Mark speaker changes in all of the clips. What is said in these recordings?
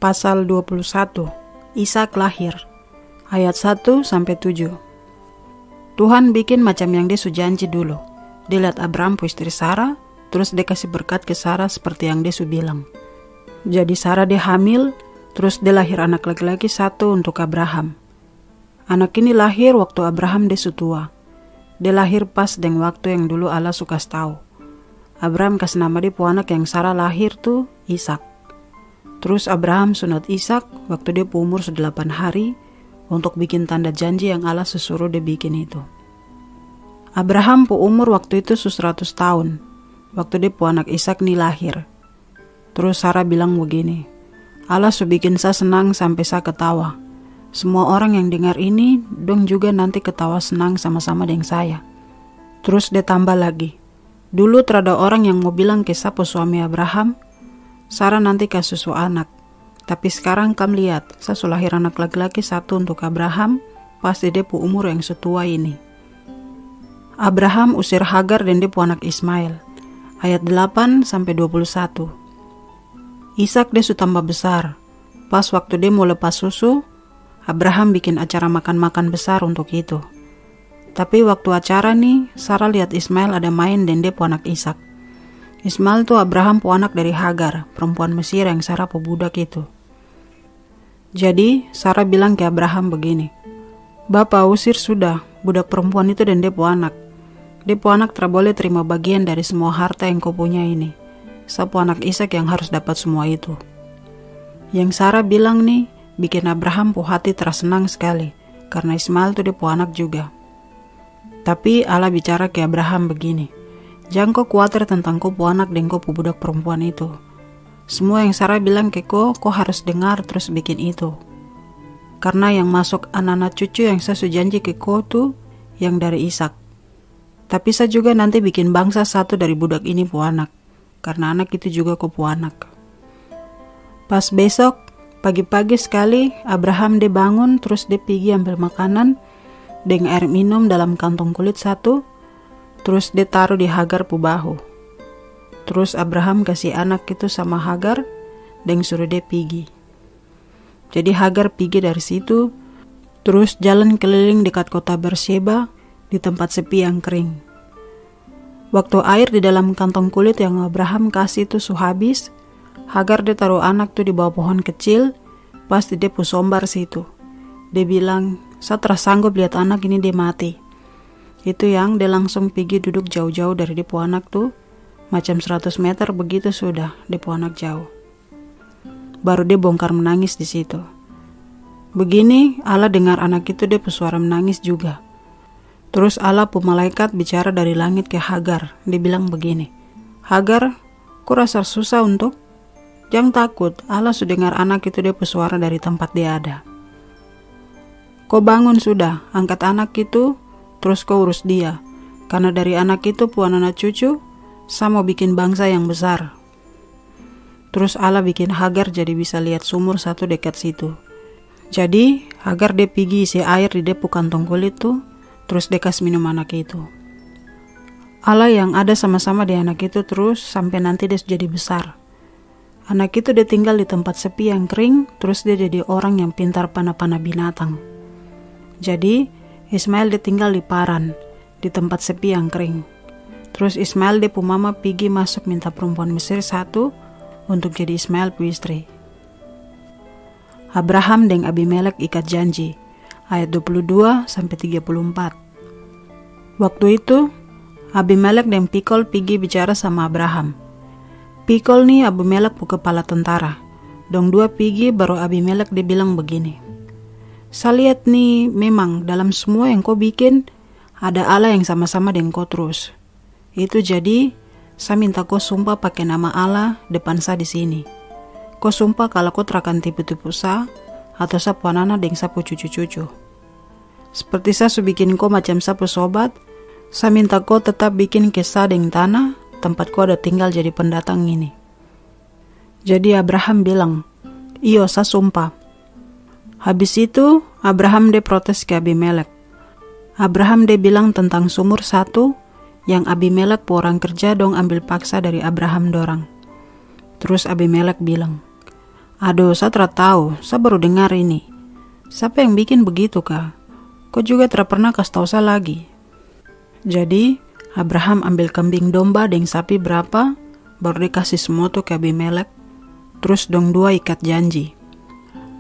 Speaker 1: Pasal 21. Ishak lahir. Ayat 1-7. Tuhan bikin macam yang dia janji dulu. Dia lihat Abraham pu istri Sarah, terus dia kasih berkat ke Sarah seperti yang dia bilang. Jadi Sarah dia hamil, terus dia lahir anak laki-laki satu untuk Abraham. Anak ini lahir waktu Abraham dia tua. Dia lahir pas dengan waktu yang dulu Allah suka tahu. Abraham kasih nama dia pu anak yang Sarah lahir tuh Ishak. Terus Abraham sunat Ishak waktu dia umur 8 hari untuk bikin tanda janji yang Allah suruh dia bikin itu. Abraham pu umur waktu itu 100 tahun waktu dia pu anak Ishak nih lahir. Terus Sarah bilang begini, Allah bikin saya senang sampai saya ketawa. Semua orang yang dengar ini dong juga nanti ketawa senang sama-sama dengan saya. Terus dia tambah lagi, dulu terada orang yang mau bilang ke saya suami Abraham, Sarah nanti kasih susu anak. Tapi sekarang kamu lihat, saya sudah lahir anak laki-laki satu untuk Abraham, pasti dia pu umur yang setua ini. Abraham usir Hagar dan dia pu anak Ismail. Ayat 8-21. Ishak dia sudah tambah besar. Pas waktu dia mau lepas susu, Abraham bikin acara makan-makan besar untuk itu. Tapi waktu acara nih, Sarah lihat Ismail ada main dan dia pu anak Ishak. Ismail tuh Abraham pu anak dari Hagar, perempuan Mesir yang Sarah pu budak itu. Jadi Sarah bilang ke Abraham begini, Bapak usir sudah budak perempuan itu dan dia pu anak. Dia pu anak tidak boleh terima bagian dari semua harta yang kau punya ini. Saya pu anak Ishak yang harus dapat semua itu. Yang Sarah bilang nih, bikin Abraham pu hati tersenang sekali, karena Ismail tuh dia pu anak juga. Tapi Allah bicara ke Abraham begini, jangan kau khawatir tentang kau pu anak dan kau pu budak perempuan itu. Semua yang Sarah bilang ke kau harus dengar terus bikin itu. Karena yang masuk anak-anak cucu yang saya janji ke kau tuh yang dari Ishak. Tapi saya juga nanti bikin bangsa satu dari budak ini pu anak. Karena anak itu juga kau pu anak. Pas besok, pagi-pagi sekali Abraham dia bangun terus dia pergi ambil makanan dengan air minum dalam kantong kulit satu. Terus dia taruh di Hagar pu bahu. Terus Abraham kasih anak itu sama Hagar dan suruh dia pergi. Jadi Hagar pergi dari situ, terus jalan keliling dekat kota Beersheba di tempat sepi yang kering. Waktu air di dalam kantong kulit yang Abraham kasih itu habis, Hagar dia taruh anak tuh di bawah pohon kecil, pas dia pu sombar situ. Dia bilang, saya tersanggup lihat anak ini dia mati. Itu yang dia langsung pergi duduk jauh-jauh dari dia pu anak tuh, macam 100 meter begitu sudah dia pu anak jauh. Baru dia bongkar menangis di situ. Begini Allah dengar anak itu dia pu suara menangis juga. Terus Allah pu malaikat bicara dari langit ke Hagar. Dia bilang begini, Hagar, kau rasa susah untuk? Jangan takut, Allah sudah dengar anak itu dia pu suara dari tempat dia ada. Kau bangun sudah, angkat anak itu, terus kau urus dia. Karena dari anak itu pu anak cucu, saya mau bikin bangsa yang besar. Terus Allah bikin Hagar jadi bisa lihat sumur satu dekat situ. Jadi Hagar dia pergi isi air di dia pu kantong kulit tuh, terus dia kasih minum anak itu. Allah yang ada sama-sama di anak itu terus sampai nanti dia jadi besar. Anak itu dia tinggal di tempat sepi yang kering, terus dia jadi orang yang pintar panah-panah binatang. Jadi Ismail dia tinggal di Paran, di tempat sepi yang kering. Terus Ismail dia pu mama pergi masuk minta perempuan Mesir satu untuk jadi Ismail pu istri. Abraham dan Abimelek ikat janji. Ayat 22-34. Waktu itu Abimelek dan Pikol pergi bicara sama Abraham. Pikol nih Abimelek pu kepala tentara. Dong dua pergi baru Abimelek dia bilang begini, saya lihat nih memang dalam semua yang kau bikin ada Allah yang sama-sama dengan kau terus. Itu jadi saya minta kau sumpah pakai nama Allah depan saya di sini. Kau sumpah kalau kau terakan tipu-tipu saya atau saya pu anak dengan saya pu cucu-cucu. Seperti saya bikin kau macam saya pu sobat, saya minta kau tetap bikin kisah dengan tanah tempat kau ada tinggal jadi pendatang ini. Jadi Abraham bilang, iyo saya sumpah. Habis itu Abraham dia protes ke Abimelek. Abraham dia bilang tentang sumur satu yang Abimelek pu orang kerja dong ambil paksa dari Abraham dorang. Terus Abimelek bilang, Aduh, saya tidak tahu, saya baru dengar ini. Siapa yang bikin begitu kah? Kok juga tidak pernah kasih tahu saya lagi. Jadi, Abraham ambil kambing domba dan sapi berapa, baru dikasih semua tuh ke Abimelek. Terus dong dua ikat janji.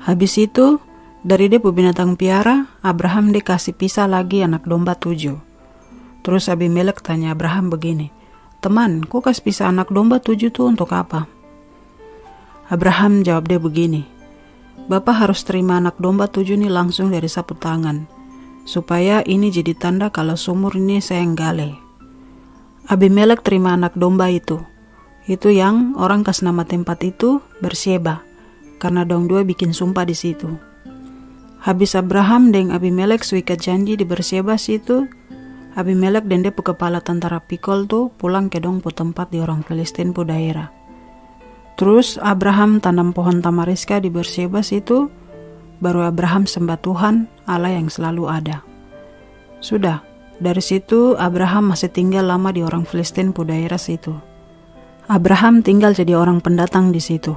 Speaker 1: Habis itu, dari dia binatang piara, Abraham dikasih pisah lagi anak domba 7. Terus Abimelek tanya Abraham begini, teman, kok kasih pisah anak domba 7 tuh untuk apa? Abraham jawab dia begini, Bapak harus terima anak domba 7 nih langsung dari sapu tangan, supaya ini jadi tanda kalau sumur ini saya yang gali. Abimelek terima anak domba itu yang orang kasih nama tempat itu Berseba, karena dong dua bikin sumpah di situ. Habis Abraham dan Abimelek suikat janji di Berseba situ, Abimelek dan dia kepala tentara Pikol tuh pulang ke dong pu tempat di orang Filistin pu daerah. Terus Abraham tanam pohon tamariska di Berseba situ, baru Abraham sembah Tuhan Allah yang selalu ada. Sudah, dari situ Abraham masih tinggal lama di orang Filistin pu daerah situ. Abraham tinggal jadi orang pendatang di situ.